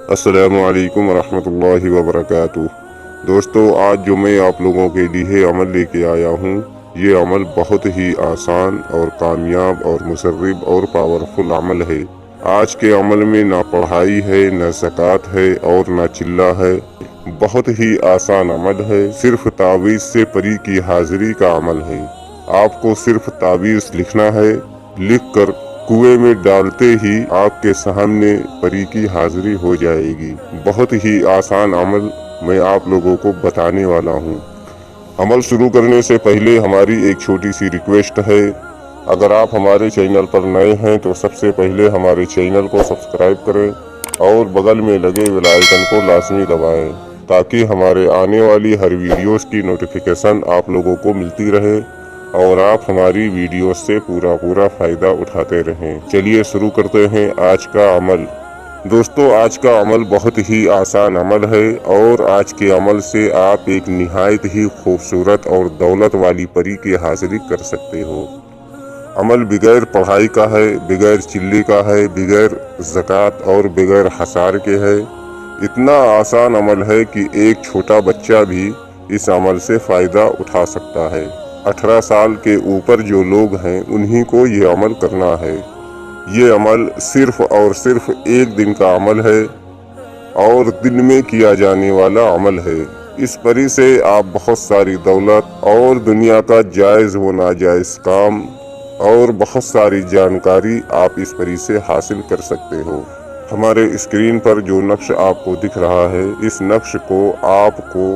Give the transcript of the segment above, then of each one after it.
अस्सलामु अलैकुम वरहमतुल्लाहि वबरकातुह। दोस्तों, आज जो मैं आप लोगों के लिए अमल लेके आया हूँ, ये अमल बहुत ही आसान और कामयाब और मुसर्रिब और पावरफुल अमल है। आज के अमल में ना पढ़ाई है, ना ज़कात है और ना चिल्ला है। बहुत ही आसान अमल है। सिर्फ तावीज़ से परी की हाजिरी का अमल है। आपको सिर्फ तावीज़ लिखना है। लिख कर कुएं में डालते ही आपके सामने परी की हाजिरी हो जाएगी। बहुत ही आसान अमल मैं आप लोगों को बताने वाला हूँ। अमल शुरू करने से पहले हमारी एक छोटी सी रिक्वेस्ट है। अगर आप हमारे चैनल पर नए हैं तो सबसे पहले हमारे चैनल को सब्सक्राइब करें और बगल में लगे बेल आइकन को लाजमी दबाएं, ताकि हमारे आने वाली हर वीडियोस की नोटिफिकेशन आप लोगों को मिलती रहे और आप हमारी वीडियो से पूरा फ़ायदा उठाते रहें। चलिए शुरू करते हैं आज का अमल। दोस्तों, आज का अमल बहुत ही आसान अमल है और आज के अमल से आप एक निहायत ही खूबसूरत और दौलत वाली परी की हाजिरी कर सकते हो। अमल बगैर पढ़ाई का है, बगैर चिल्ली का है, बगैर ज़कात और बगैर हसार के है। इतना आसान अमल है कि एक छोटा बच्चा भी इस अमल से फ़ायदा उठा सकता है। 18 साल के ऊपर जो लोग हैं उन्हीं को ये अमल करना है। ये अमल सिर्फ और सिर्फ एक दिन का अमल है और दिन में किया जाने वाला अमल है। इस परी से आप बहुत सारी दौलत और दुनिया का जायज़ व नाजायज़ काम और बहुत सारी जानकारी आप इस परी से हासिल कर सकते हो। हमारे स्क्रीन पर जो नक्श आपको दिख रहा है, इस नक्श को आपको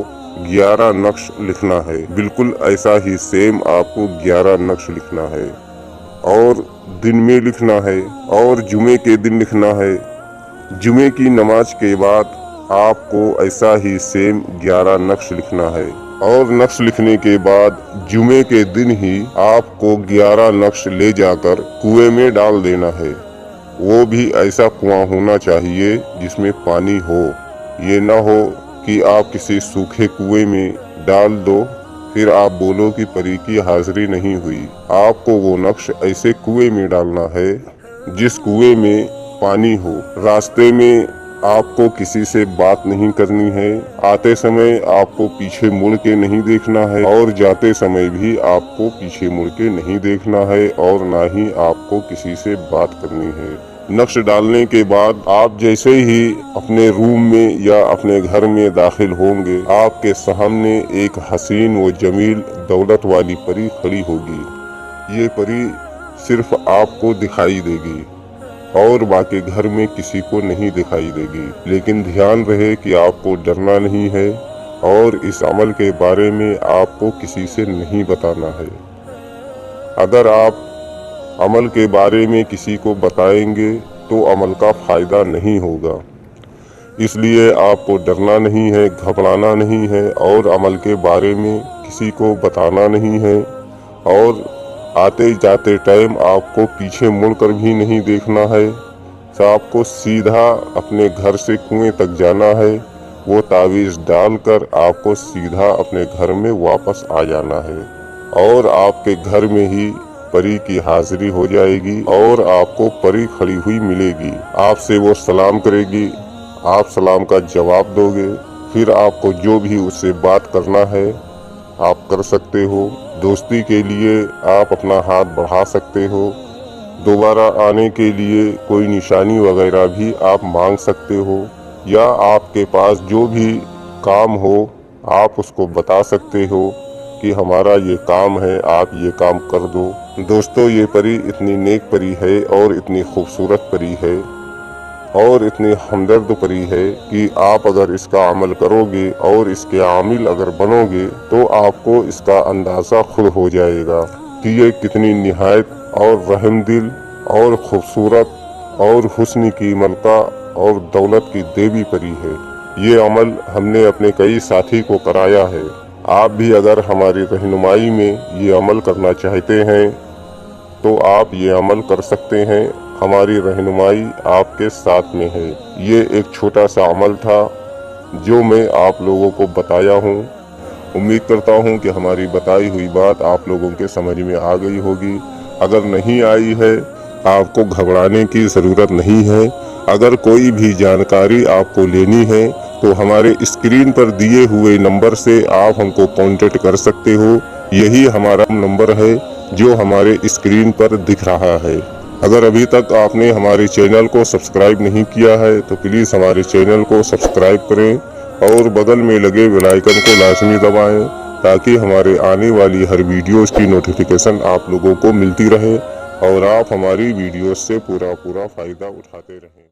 11 नक्श लिखना है। बिल्कुल ऐसा ही सेम आपको 11 नक्श लिखना है और दिन में लिखना है और जुमे के दिन लिखना है। जुमे की नमाज के बाद आपको ऐसा ही सेम 11 नक्श लिखना है और नक्श लिखने के बाद जुमे के दिन ही आपको 11 नक्श ले जाकर कुएं में डाल देना है। वो भी ऐसा कुआं होना चाहिए जिसमें पानी हो। ये ना हो कि आप किसी सूखे कुएं में डाल दो फिर आप बोलो कि परी की हाजिरी नहीं हुई। आपको वो नक्श ऐसे कुएं में डालना है जिस कुएं में पानी हो। रास्ते में आपको किसी से बात नहीं करनी है। आते समय आपको पीछे मुड़ के नहीं देखना है और जाते समय भी आपको पीछे मुड़ के नहीं देखना है और ना ही आपको किसी से बात करनी है। नक्श डालने के बाद आप जैसे ही अपने रूम में या अपने घर में दाखिल होंगे, आपके सामने एक हसीन व जमील दौलत वाली परी खड़ी होगी। ये परी सिर्फ आपको दिखाई देगी और बाकी घर में किसी को नहीं दिखाई देगी। लेकिन ध्यान रहे कि आपको डरना नहीं है और इस अमल के बारे में आपको किसी से नहीं बताना है। अगर आप अमल के बारे में किसी को बताएंगे तो अमल का फ़ायदा नहीं होगा। इसलिए आपको डरना नहीं है, घबराना नहीं है और अमल के बारे में किसी को बताना नहीं है। और आते जाते टाइम आपको पीछे मुड़कर भी नहीं देखना है। तो आपको सीधा अपने घर से कुएं तक जाना है। वो तावीज़ डालकर आपको सीधा अपने घर में वापस आ जाना है और आपके घर में ही परी की हाजिरी हो जाएगी और आपको परी खड़ी हुई मिलेगी। आपसे वो सलाम करेगी, आप सलाम का जवाब दोगे। फिर आपको जो भी उससे बात करना है आप कर सकते हो। दोस्ती के लिए आप अपना हाथ बढ़ा सकते हो। दोबारा आने के लिए कोई निशानी वगैरह भी आप मांग सकते हो या आपके पास जो भी काम हो आप उसको बता सकते हो कि हमारा ये काम है, आप ये काम कर दो। दोस्तों, ये परी इतनी नेक परी है और इतनी खूबसूरत परी है और इतनी हमदर्द परी है कि आप अगर इसका अमल करोगे और इसके आमिल अगर बनोगे तो आपको इसका अंदाज़ा खुद हो जाएगा कि ये कितनी निहायत और रहमदिल और खूबसूरत और हुस्न की मलका और दौलत की देवी परी है। ये अमल हमने अपने कई साथी को कराया है। आप भी अगर हमारी रहनुमाई में ये अमल करना चाहते हैं तो आप ये अमल कर सकते हैं। हमारी रहनुमाई आपके साथ में है। ये एक छोटा सा अमल था जो मैं आप लोगों को बताया हूँ। उम्मीद करता हूँ कि हमारी बताई हुई बात आप लोगों के समझ में आ गई होगी। अगर नहीं आई है आपको घबराने की ज़रूरत नहीं है। अगर कोई भी जानकारी आपको लेनी है तो हमारे स्क्रीन पर दिए हुए नंबर से आप हमको कांटेक्ट कर सकते हो। यही हमारा नंबर है जो हमारे स्क्रीन पर दिख रहा है। अगर अभी तक आपने हमारे चैनल को सब्सक्राइब नहीं किया है तो प्लीज़ हमारे चैनल को सब्सक्राइब करें और बगल में लगे बेल आइकन को लाजमी दबाएं ताकि हमारे आने वाली हर वीडियोस की नोटिफिकेशन आप लोगों को मिलती रहे और आप हमारी वीडियोस से पूरा फ़ायदा उठाते रहें।